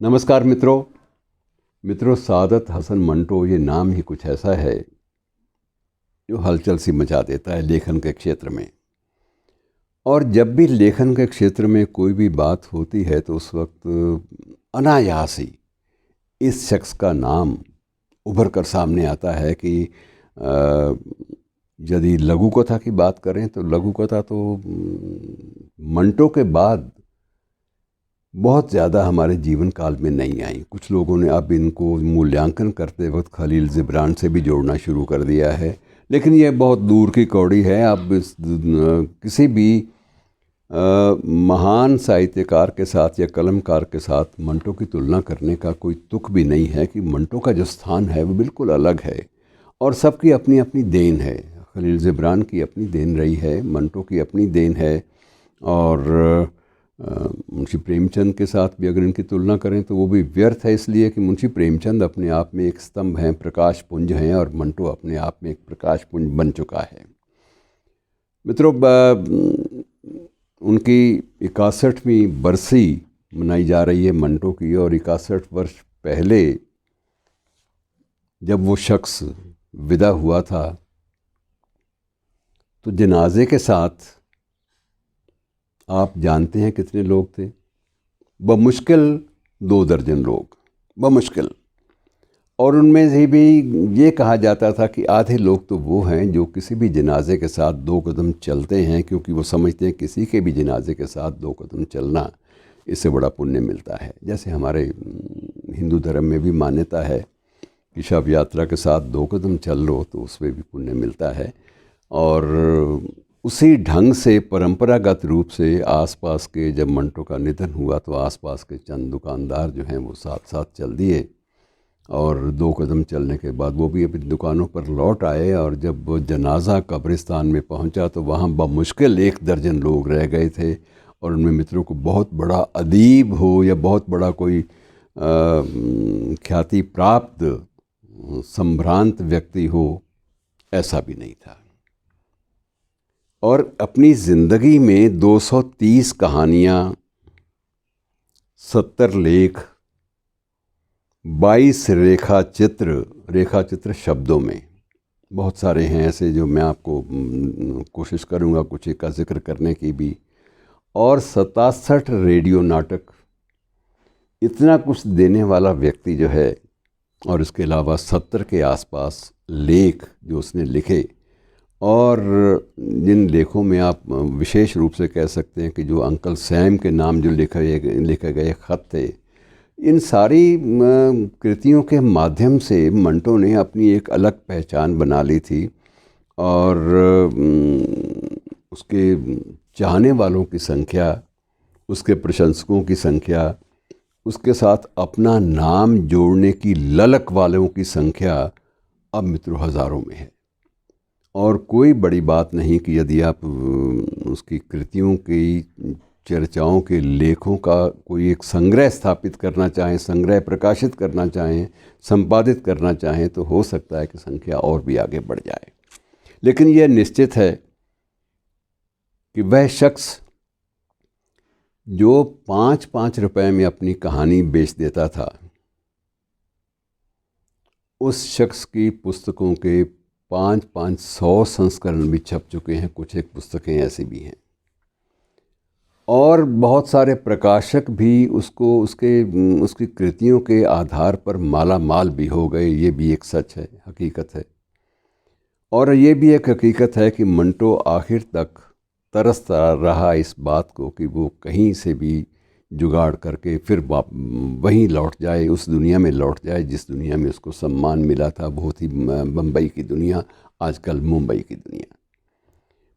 नमस्कार मित्रों सादत हसन मंटो ये नाम ही कुछ ऐसा है जो हलचल सी मचा देता है लेखन के क्षेत्र में। और जब भी लेखन के क्षेत्र में कोई भी बात होती है तो उस वक्त अनायास ही इस शख्स का नाम उभर कर सामने आता है कि यदि लघु कथा की बात करें तो लघु कथा तो मंटो के बाद बहुत ज़्यादा हमारे जीवन काल में नहीं आई। कुछ लोगों ने अब इनको मूल्यांकन करते वक्त खलील जिब्रान से भी जोड़ना शुरू कर दिया है, लेकिन यह बहुत दूर की कौड़ी है। अब किसी भी महान साहित्यकार के साथ या कलमकार के साथ मंटो की तुलना करने का कोई तुक भी नहीं है कि मंटो का जो स्थान है वो बिल्कुल अलग है और सबकी अपनी अपनी देन है। खलील जिब्रान की अपनी देन रही है, मंटो की अपनी देन है। और मुंशी प्रेमचंद के साथ भी अगर इनकी तुलना करें तो वो भी व्यर्थ है, इसलिए कि मुंशी प्रेमचंद अपने आप में एक स्तंभ हैं, प्रकाश पुंज हैं, और मंटो अपने आप में एक प्रकाश पुंज बन चुका है। मित्रों, उनकी 61वीं बरसी मनाई जा रही है मंटो की, और 61 वर्ष पहले जब वो शख्स विदा हुआ था तो जनाजे के साथ आप जानते हैं कितने लोग थे? बमुश्किल 2 दर्जन लोग, बमुश्किल। और उनमें से भी ये कहा जाता था कि आधे लोग तो वो हैं जो किसी भी जनाजे के साथ 2 कदम चलते हैं, क्योंकि वो समझते हैं किसी के भी जनाजे के साथ 2 कदम चलना, इससे बड़ा पुण्य मिलता है। जैसे हमारे हिंदू धर्म में भी मान्यता है कि शव यात्रा के साथ 2 कदम चल लो तो उसमें भी पुण्य मिलता है। और उसी ढंग से परंपरागत रूप से आसपास के, जब मंटो का निधन हुआ तो आसपास के चंद दुकानदार जो हैं वो साथ साथ चल दिए, और 2 कदम चलने के बाद वो भी अपनी दुकानों पर लौट आए। और जब वो जनाजा कब्रिस्तान में पहुंचा तो वहाँ बमुश्किल 1 दर्जन लोग रह गए थे। और उनमें मित्रों को बहुत बड़ा अदीब हो या बहुत बड़ा कोई ख्याति प्राप्त संभ्रांत व्यक्ति हो, ऐसा भी नहीं था। और अपनी ज़िंदगी में 230 कहानियाँ, 70 लेख, 22 रेखा चित्र शब्दों में, बहुत सारे हैं ऐसे जो मैं आपको कोशिश करूँगा कुछ एक का जिक्र करने की भी, और 67 रेडियो नाटक। इतना कुछ देने वाला व्यक्ति जो है, और इसके अलावा 70 के आसपास लेख जो उसने लिखे, और जिन लेखों में आप विशेष रूप से कह सकते हैं कि जो अंकल सैम के नाम जो लिखे गए ख़त थे, इन सारी कृतियों के माध्यम से मंटो ने अपनी एक अलग पहचान बना ली थी। और उसके चाहने वालों की संख्या, उसके प्रशंसकों की संख्या, उसके साथ अपना नाम जोड़ने की ललक वालों की संख्या अब मित्रों हज़ारों में है। और कोई बड़ी बात नहीं कि यदि आप उसकी कृतियों की चर्चाओं के लेखों का कोई एक संग्रह स्थापित करना चाहें, संग्रह प्रकाशित करना चाहें, संपादित करना चाहें, तो हो सकता है कि संख्या और भी आगे बढ़ जाए। लेकिन यह निश्चित है कि वह शख्स जो 5-5 रुपए में अपनी कहानी बेच देता था, उस शख्स की पुस्तकों के 500 संस्करण भी छप चुके हैं। कुछ एक पुस्तकें ऐसी भी हैं, और बहुत सारे प्रकाशक भी उसकी कृतियों के आधार पर माला माल भी हो गए। ये भी एक सच है, हकीकत है। और ये भी एक हकीकत है कि मंटो आखिर तक तरसता रहा इस बात को कि वो कहीं से भी जुगाड़ करके फिर वहीं लौट जाए, उस दुनिया में लौट जाए जिस दुनिया में उसको सम्मान मिला था, बहुत ही बम्बई की दुनिया, आजकल मुंबई की दुनिया।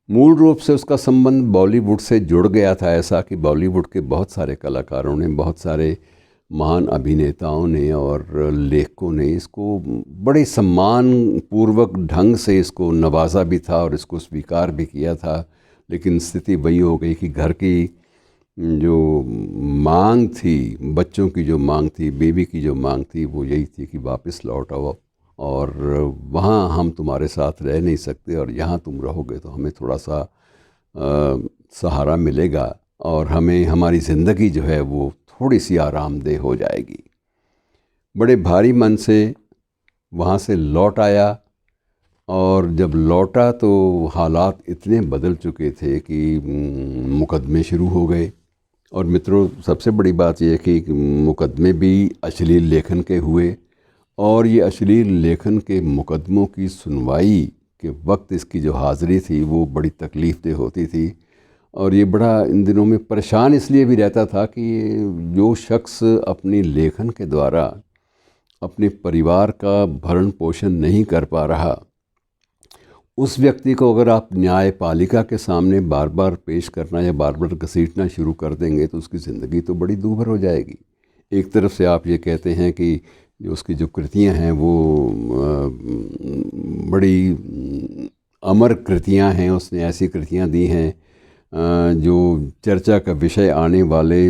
मूल रूप से उसका संबंध बॉलीवुड से जुड़ गया था, ऐसा कि बॉलीवुड के बहुत सारे कलाकारों ने, बहुत सारे महान अभिनेताओं ने और लेखकों ने इसको बड़े सम्मान पूर्वक ढंग से इसको नवाजा भी था और इसको स्वीकार भी किया था। लेकिन स्थिति वही हो गई कि घर की जो मांग थी, बच्चों की जो मांग थी, बेबी की जो मांग थी, वो यही थी कि वापस लौट आओ, और वहाँ हम तुम्हारे साथ रह नहीं सकते, और यहाँ तुम रहोगे तो हमें थोड़ा सा सहारा मिलेगा, और हमें हमारी ज़िंदगी जो है वो थोड़ी सी आरामदेह हो जाएगी। बड़े भारी मन से वहाँ से लौट आया और जब लौटा तो हालात इतने बदल चुके थे कि मुकदमे शुरू हो गए। और मित्रों, सबसे बड़ी बात यह है कि मुकदमे भी अश्लील लेखन के हुए और ये अश्लील लेखन के मुकदमों की सुनवाई के वक्त इसकी जो हाज़िरी थी वो बड़ी तकलीफ़देह होती थी। और ये बड़ा इन दिनों में परेशान इसलिए भी रहता था कि जो शख्स अपनी लेखन के द्वारा अपने परिवार का भरण पोषण नहीं कर पा रहा, उस व्यक्ति को अगर आप न्यायपालिका के सामने बार बार पेश करना या बार बार घसीटना शुरू कर देंगे तो उसकी ज़िंदगी तो बड़ी दूभर हो जाएगी। एक तरफ से आप ये कहते हैं कि जो उसकी जो कृतियां हैं वो बड़ी अमर कृतियां हैं, उसने ऐसी कृतियां दी हैं जो चर्चा का विषय आने वाले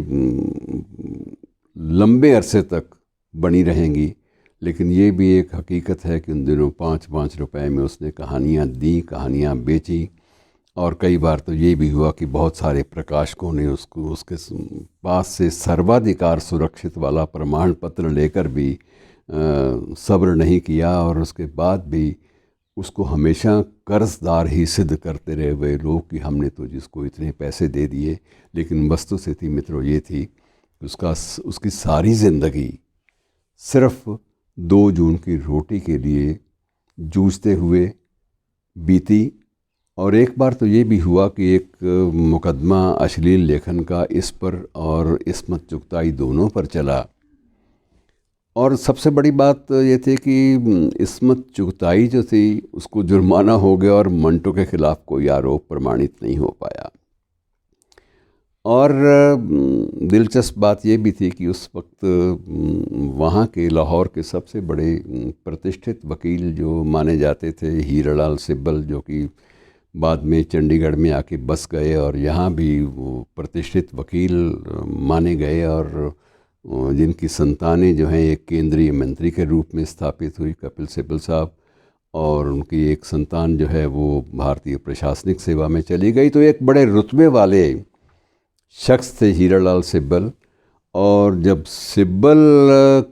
लंबे अरसे तक बनी रहेंगी। लेकिन ये भी एक हकीकत है कि उन दिनों 5-5 रुपए में उसने कहानियाँ दी, कहानियाँ बेची। और कई बार तो ये भी हुआ कि बहुत सारे प्रकाशकों ने उसको उसके पास से सर्वाधिकार सुरक्षित वाला प्रमाण पत्र लेकर भी सब्र नहीं किया और उसके बाद भी उसको हमेशा कर्जदार ही सिद्ध करते रहे वे लोग कि हमने तो जिसको इतने पैसे दे दिए। लेकिन वस्तुस्थिति मित्रों ये थी कि उसकी सारी ज़िंदगी सिर्फ 2 जून की रोटी के लिए जूझते हुए बीती। और एक बार तो ये भी हुआ कि एक मुकदमा अश्लील लेखन का इस पर और इस्मत चुगताई दोनों पर चला। और सबसे बड़ी बात ये थी कि इस्मत चुगताई जो थी उसको जुर्माना हो गया और मंटो के ख़िलाफ़ कोई आरोप प्रमाणित नहीं हो पाया। और दिलचस्प बात ये भी थी कि उस वक्त वहाँ के लाहौर के सबसे बड़े प्रतिष्ठित वकील जो माने जाते थे, हीरालाल सिब्बल, जो कि बाद में चंडीगढ़ में आके बस गए और यहाँ भी वो प्रतिष्ठित वकील माने गए और जिनकी संतानें जो हैं एक केंद्रीय मंत्री के रूप में स्थापित हुई, कपिल सिब्बल साहब, और उनकी एक संतान जो है वो भारतीय प्रशासनिक सेवा में चली गई। तो एक बड़े रुतबे वाले शख्स थे हीरालाल सिब्बल। और जब सिब्बल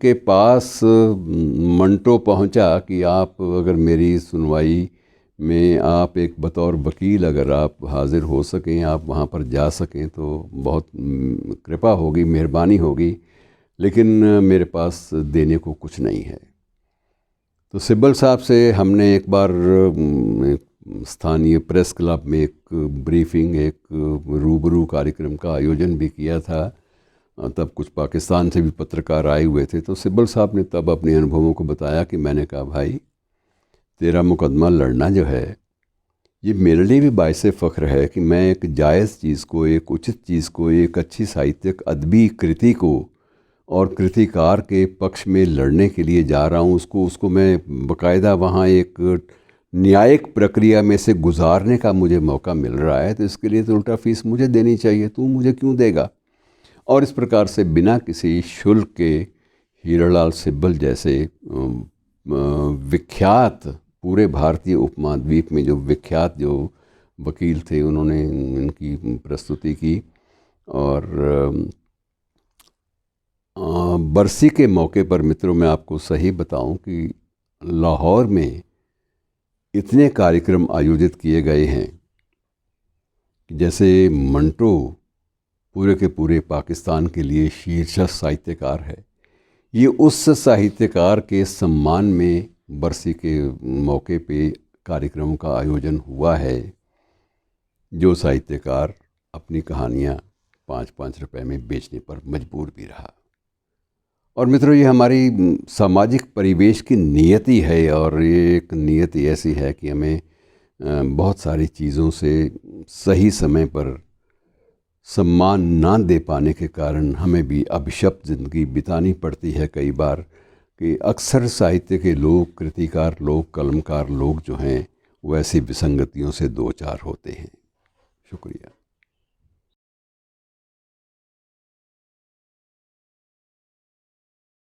के पास मंटो पहुंचा कि आप अगर मेरी सुनवाई में आप एक बतौर वकील अगर आप हाज़िर हो सकें, आप वहां पर जा सकें तो बहुत कृपा होगी, मेहरबानी होगी, लेकिन मेरे पास देने को कुछ नहीं है। तो सिब्बल साहब से हमने एक बार स्थानीय प्रेस क्लब में एक ब्रीफिंग, एक रूबरू कार्यक्रम का आयोजन भी किया था। तब कुछ पाकिस्तान से भी पत्रकार आए हुए थे। तो सिब्बल साहब ने तब अपने अनुभवों को बताया कि मैंने कहा, भाई तेरा मुकदमा लड़ना जो है ये मेरे लिए भी बाइसे फ़ख्र है कि मैं एक जायज़ चीज़ को, एक उचित चीज़ को, एक अच्छी साहित्यिक अदबी कृति को और कृतिकार के पक्ष में लड़ने के लिए जा रहा हूँ। उसको मैं बाकायदा वहाँ एक न्यायिक प्रक्रिया में से गुजारने का मुझे मौका मिल रहा है, तो इसके लिए तो उल्टा फ़ीस मुझे देनी चाहिए, तू मुझे क्यों देगा। और इस प्रकार से बिना किसी शुल्क के हीरालाल सिब्बल जैसे विख्यात, पूरे भारतीय उपमहाद्वीप में जो विख्यात जो वकील थे, उन्होंने इनकी प्रस्तुति की। और बरसी के मौके पर मित्रों मैं आपको सही बताऊं कि लाहौर में इतने कार्यक्रम आयोजित किए गए हैं कि जैसे मंटो पूरे के पूरे पाकिस्तान के लिए शीर्षस्थ साहित्यकार है, ये उस साहित्यकार के सम्मान में बरसी के मौके पे कार्यक्रमों का आयोजन हुआ है जो साहित्यकार अपनी कहानियाँ 5-5 रुपए में बेचने पर मजबूर भी रहा। और मित्रों, ये हमारी सामाजिक परिवेश की नियति है और ये एक नियति ऐसी है कि हमें बहुत सारी चीज़ों से सही समय पर सम्मान ना दे पाने के कारण हमें भी अभिशप्त ज़िंदगी बितानी पड़ती है कई बार। कि अक्सर साहित्य के लोग, कृतिकार लोग, कलमकार लोग जो हैं वो ऐसी विसंगतियों से दो चार होते हैं। शुक्रिया।